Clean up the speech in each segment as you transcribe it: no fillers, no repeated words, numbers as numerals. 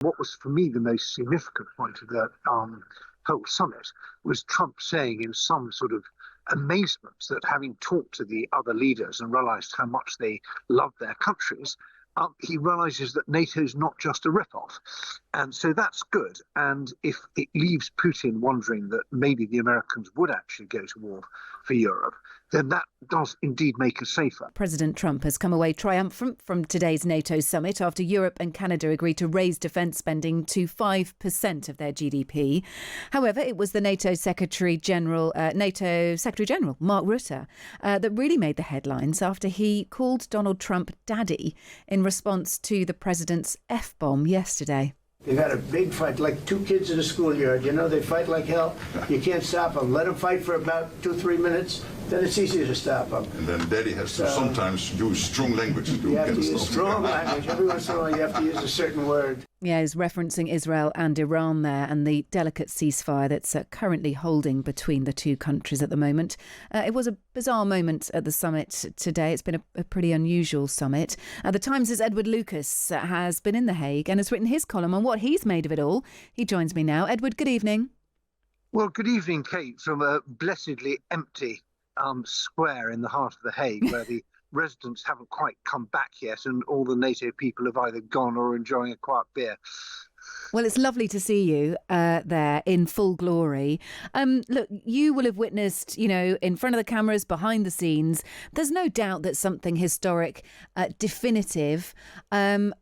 What was for me the most significant point of the whole summit was Trump saying in some sort of amazement that having talked to the other leaders and realized how much they love their countries, he realizes that NATO is not just a ripoff. And so that's good. And if it leaves Putin wondering that maybe the Americans would actually go to war for Europe, then that does indeed make us safer. President Trump has come away triumphant from today's NATO summit after Europe and Canada agreed to raise defence spending to 5% of their GDP. However, it was the NATO Secretary General Mark Rutte that really made the headlines after he called Donald Trump daddy in response to the president's F-bomb yesterday. They've had a big fight, like two kids in a schoolyard. You know, they fight like hell. You can't stop them. Let them fight for about 2-3 minutes, then it's easy to stop them. And then daddy has to sometimes use strong language to You have get to use stop. strong language. Every once in a while you have to use a certain word. Yeah, he's referencing Israel and Iran there and the delicate ceasefire that's currently holding between the two countries at the moment. It was a bizarre moment at the summit today. It's been a pretty unusual summit. The Times' Edward Lucas has been in The Hague and has written his column on what he's made of it all. He joins me now. Edward, good evening. Well, good evening, Kate, from a blessedly empty square in the heart of The Hague, where the residents haven't quite come back yet and all the NATO people have either gone or are enjoying a quiet beer. Well, it's lovely to see you there in full glory. Look, you will have witnessed, in front of the cameras, behind the scenes, there's no doubt that something historic, definitive, something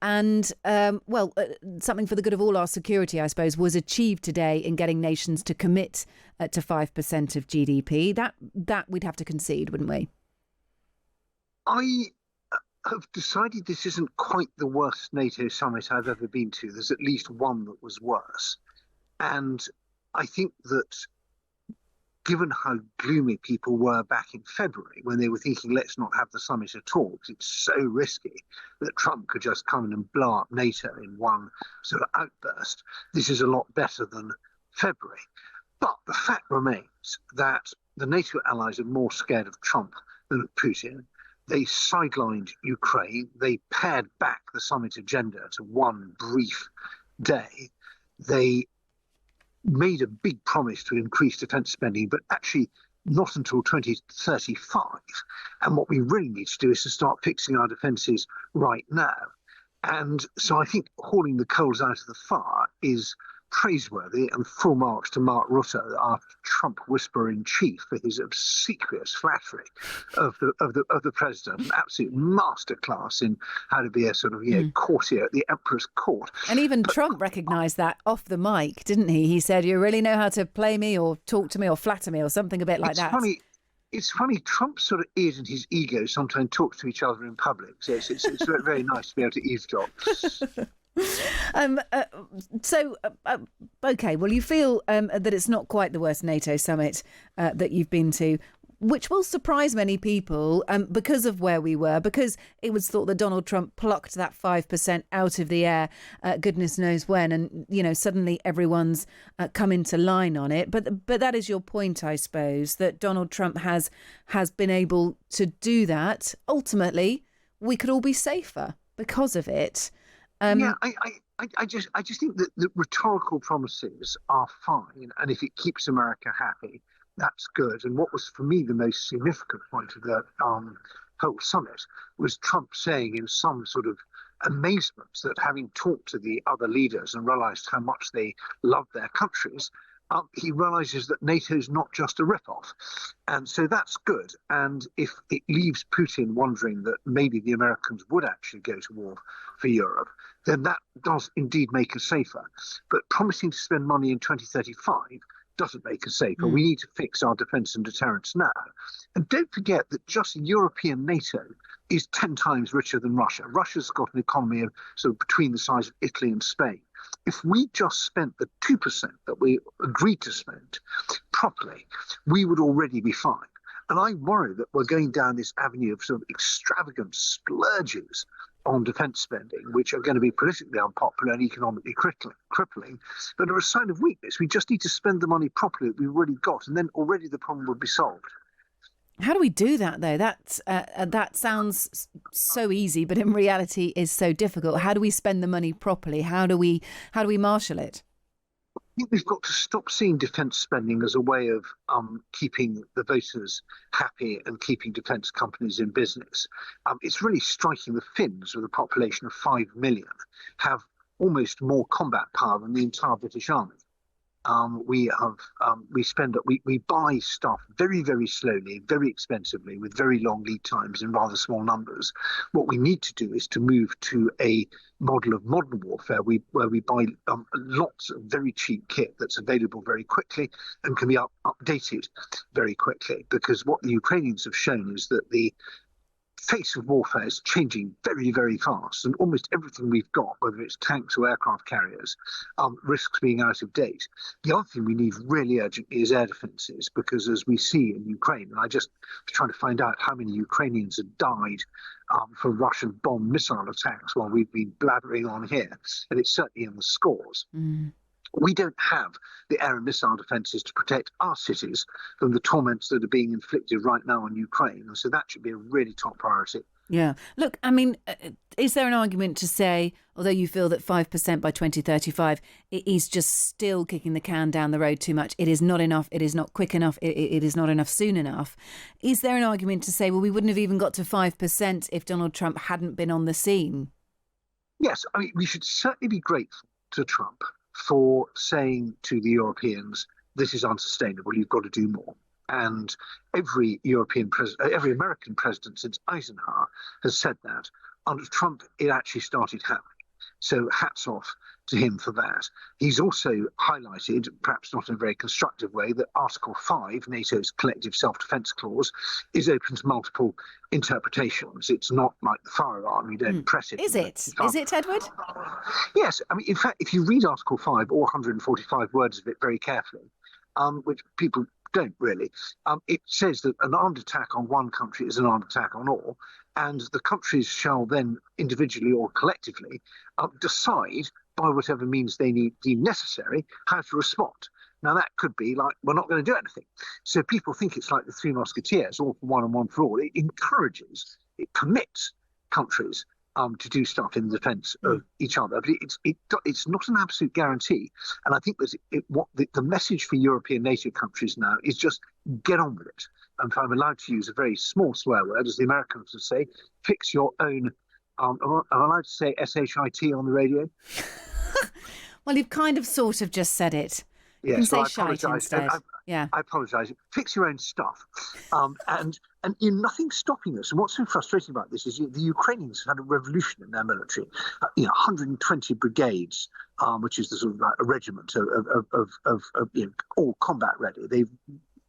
for the good of all our security, I suppose, was achieved today in getting nations to commit to 5% of GDP. That we'd have to concede, wouldn't we? I have decided this isn't quite the worst NATO summit I've ever been to. There's at least one that was worse. And I think that given how gloomy people were back in February when they were thinking, let's not have the summit at all, because it's so risky that Trump could just come in and blow up NATO in one sort of outburst, this is a lot better than February. But the fact remains that the NATO allies are more scared of Trump than of Putin. They sidelined Ukraine. They pared back the summit agenda to one brief day. They made a big promise to increase defence spending, but actually not until 2035. And what we really need to do is to start fixing our defences right now. And so I think hauling the coals out of the fire is praiseworthy and full marks to Mark Rutte, our Trump whisperer-in-chief, for his obsequious flattery of the president. An absolute masterclass in how to be a sort of courtier at the emperor's court. And even Trump recognised that off the mic, didn't he? He said, "You really know how to play me or talk to me or flatter me," or something a bit like that. It's funny. Trump's sort of ears and his ego sometimes talk to each other in public. So it's very, very nice to be able to eavesdrop. Okay, well, you feel that it's not quite the worst NATO summit that you've been to, which will surprise many people because of where we were, because it was thought that Donald Trump plucked that 5% out of the air, goodness knows when, and, suddenly everyone's come into line on it. But that is your point, I suppose, that Donald Trump has been able to do that. Ultimately, we could all be safer because of it. I just think that the rhetorical promises are fine, and if it keeps America happy, that's good. And what was for me the most significant point of the whole summit was Trump saying in some sort of amazement that having talked to the other leaders and realized how much they love their countries, he realizes that NATO is not just a ripoff. And so that's good. And if it leaves Putin wondering that maybe the Americans would actually go to war for Europe, then that does indeed make us safer. But promising to spend money in 2035 doesn't make us safer. We need to fix our defence and deterrence now. And don't forget that just European NATO is 10 times richer than Russia. Russia's got an economy of sort of between the size of Italy and Spain. If we just spent the 2% that we agreed to spend properly, we would already be fine. And I worry that we're going down this avenue of sort of extravagant splurges on defence spending, which are going to be politically unpopular and economically crippling, but are a sign of weakness. We just need to spend the money properly that we've already got, and then already the problem would be solved. How do we do that, though? That sounds so easy, but in reality is so difficult. How do we spend the money properly? How do we marshal it? I think we've got to stop seeing defence spending as a way of keeping the voters happy and keeping defence companies in business. It's really striking. The Finns, with a population of 5 million, have almost more combat power than the entire British Army. We buy stuff very, very slowly, very expensively, with very long lead times in rather small numbers. What we need to do is to move to a model of modern warfare where we buy lots of very cheap kit that's available very quickly and can be updated very quickly. Because what the Ukrainians have shown is that the face of warfare is changing very, very fast, and almost everything we've got, whether it's tanks or aircraft carriers, risks being out of date. The other thing we need really urgently is air defences, because as we see in Ukraine, and I just was trying to find out how many Ukrainians had died from Russian bomb missile attacks while we've been blabbering on here, and it's certainly in the scores. We don't have the air and missile defences to protect our cities from the torments that are being inflicted right now on Ukraine. And so that should be a really top priority. Yeah. Look, I mean, is there an argument to say, although you feel that 5% by 2035 is just still kicking the can down the road too much, it is not enough, it is not quick enough, it is not enough soon enough. Is there an argument to say, well, we wouldn't have even got to 5% if Donald Trump hadn't been on the scene? Yes, I mean, we should certainly be grateful to Trump for saying to the Europeans, this is unsustainable, you've got to do more. And every American president since Eisenhower has said that. Under Trump, it actually started happening. So hats off to him for that. He's also highlighted, perhaps not in a very constructive way, that Article 5, NATO's collective self-defense clause, is open to multiple interpretations. It's not like the firearm, you don't press it. Is it? Is it, Edward? Yes. I mean, in fact, if you read Article 5, or 145 words of it very carefully, which people don't really, it says that an armed attack on one country is an armed attack on all, and the countries shall then individually or collectively decide by whatever means they deem necessary how to respond. Now, that could be like, we're not going to do anything. So people think it's like the Three Musketeers, all for one and one for all. It encourages, it commits countries to do stuff in defence of each other. But it's not an absolute guarantee. And I think that the message for European NATO countries now is just get on with it. And if I'm allowed to use a very small swear word, as the Americans would say, fix your own, am I allowed to say SHIT on the radio? Well, you've kind of sort of just said it. You can say shite instead. I apologise. Fix your own stuff. And nothing's stopping us. And what's so frustrating about this is the Ukrainians had a revolution in their military. 120 brigades, which is the sort of like a regiment of all combat ready. They've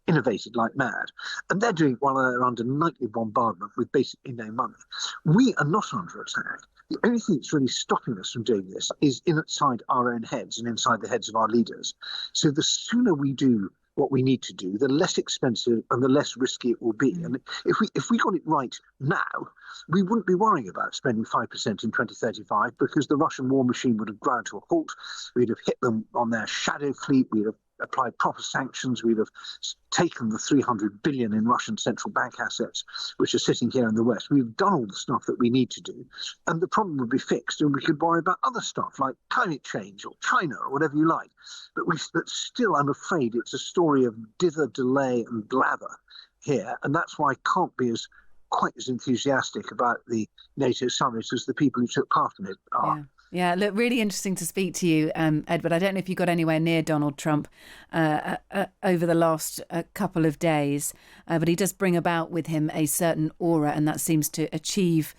innovated like mad. And they're doing it while they're under nightly bombardment with basically no money. We are not under attack. The only thing that's really stopping us from doing this is inside our own heads and inside the heads of our leaders. So the sooner we do what we need to do, the less expensive and the less risky it will be. And if we got it right now, we wouldn't be worrying about spending 5% in 2035 because the Russian war machine would have ground to a halt. We'd have hit them on their shadow fleet. We'd have applied proper sanctions. We'd have taken the 300 billion in Russian central bank assets, which are sitting here in the West. We've done all the stuff that we need to do, and the problem would be fixed, and we could worry about other stuff like climate change or China or whatever you like. But still, I'm afraid it's a story of dither, delay, and blather here, and that's why I can't be quite as enthusiastic about the NATO summit as the people who took part in it are. Yeah, look, really interesting to speak to you, Edward. I don't know if you got anywhere near Donald Trump over the last couple of days, but he does bring about with him a certain aura, and that seems to achieve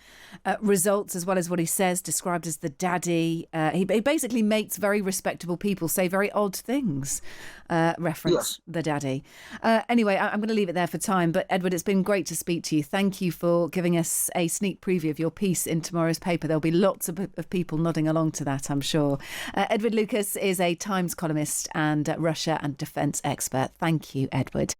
results as well as what he says, described as the daddy. He basically makes very respectable people say very odd things, reference the daddy. Anyway, I'm going to leave it there for time, but Edward, it's been great to speak to you. Thank you for giving us a sneak preview of your piece in tomorrow's paper. There'll be lots of people nodding along to that, I'm sure. Edward Lucas is a Times columnist and Russia and defence expert. Thank you, Edward.